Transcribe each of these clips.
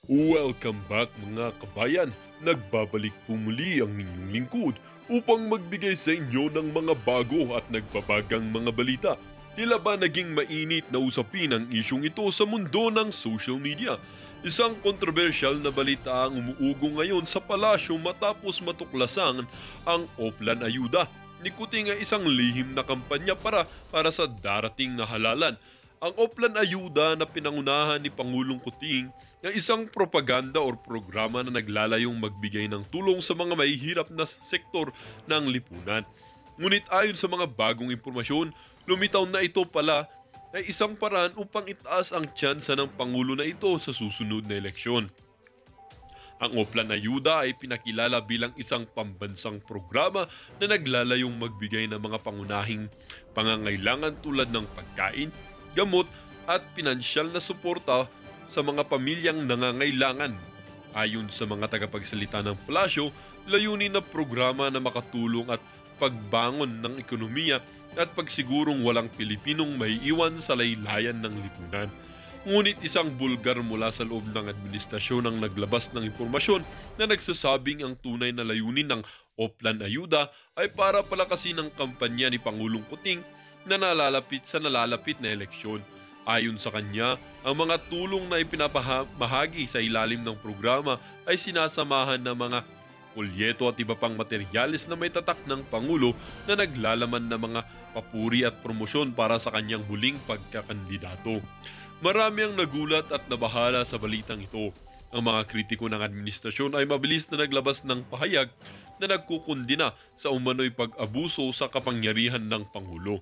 Welcome back mga kabayan! Nagbabalik po muli ang inyong lingkod upang magbigay sa inyo ng mga bago at nagbabagang mga balita. Tila ba naging mainit na usapin ang isyong ito sa mundo ng social media? Isang kontrobersyal na balita ang umuugo ngayon sa palasyo matapos matuklasan ang Oplan Ayuda ni Kuting ay isang lihim na kampanya para sa darating na halalan. Ang Oplan Ayuda na pinangunahan ni Pangulong Kuting ay isang propaganda or programa na naglalayong magbigay ng tulong sa mga mahihirap na sektor ng lipunan. Ngunit ayon sa mga bagong impormasyon, lumitaw na ito pala ay isang paraan upang itaas ang tsansa ng Pangulo na ito sa susunod na eleksyon. Ang Oplan Ayuda ay pinakilala bilang isang pambansang programa na naglalayong magbigay ng mga pangunahing pangangailangan tulad ng pagkain, gamot at pinansyal na suporta sa mga pamilyang nangangailangan. Ayon sa mga tagapagsalita ng palasyo, layunin na programa na makatulong at pagbangon ng ekonomiya at pagsigurong walang Pilipinong maiiwan sa laylayan ng lipunan. Ngunit isang bulgar mula sa loob ng administrasyon ang naglabas ng impormasyon na nagsasabing ang tunay na layunin ng Oplan Ayuda ay para palakasin ang kampanya ni Pangulong Kuting na nalalapit na eleksyon. Ayon sa kanya, ang mga tulong na ipinapamahagi sa ilalim ng programa ay sinasamahan ng mga polyeto at iba pang materyales na may tatak ng Pangulo na naglalaman ng mga papuri at promosyon para sa kanyang huling pagkakandidato. Marami ang nagulat at nabahala sa balitang ito. Ang mga kritiko ng administrasyon ay mabilis na naglabas ng pahayag na nagkukundina sa umano'y pag-abuso sa kapangyarihan ng Pangulo.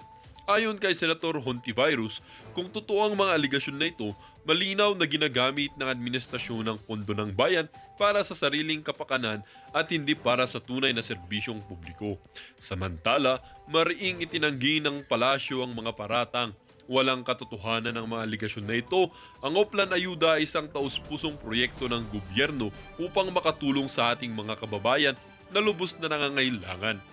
Ayon kay Senator Hontivirus, kung totoo ang mga aligasyon na ito, malinaw na ginagamit ng administrasyon ng pondo ng bayan para sa sariling kapakanan at hindi para sa tunay na serbisyong publiko. Samantala, mariing itinanggi ng palasyo ang mga paratang. Walang katotohanan ng mga aligasyon na ito. Ang Oplan Ayuda ay isang taus-pusong proyekto ng gobyerno upang makatulong sa ating mga kababayan na lubos na nangangailangan.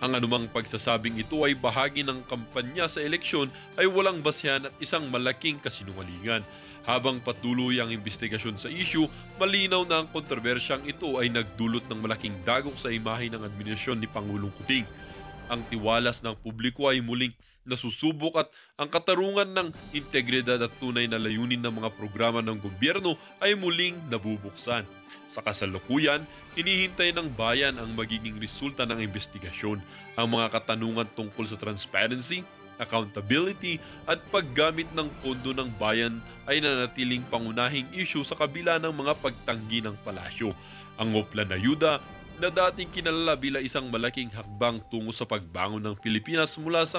Ang anumang pagsasabing ito ay bahagi ng kampanya sa eleksyon ay walang basehan at isang malaking kasinungalingan. Habang patuloy ang investigasyon sa issue, malinaw na ang kontrobersyang ito ay nagdulot ng malaking dagok sa imahe ng administrasyon ni Pangulong Kuting. Ang tiwalas ng publiko ay muling nasusubok at ang katarungan ng integridad at tunay na layunin ng mga programa ng gobyerno ay muling nabubuksan. Sa kasalukuyan, hinihintay ng bayan ang magiging resulta ng investigasyon. Ang mga katanungan tungkol sa transparency, accountability at paggamit ng pondo ng bayan ay nanatiling pangunahing issue sa kabila ng mga pagtanggi ng palasyo. Ang Oplan Ayuda na dating kinalala bilang isang malaking hakbang tungo sa pagbangon ng Pilipinas mula sa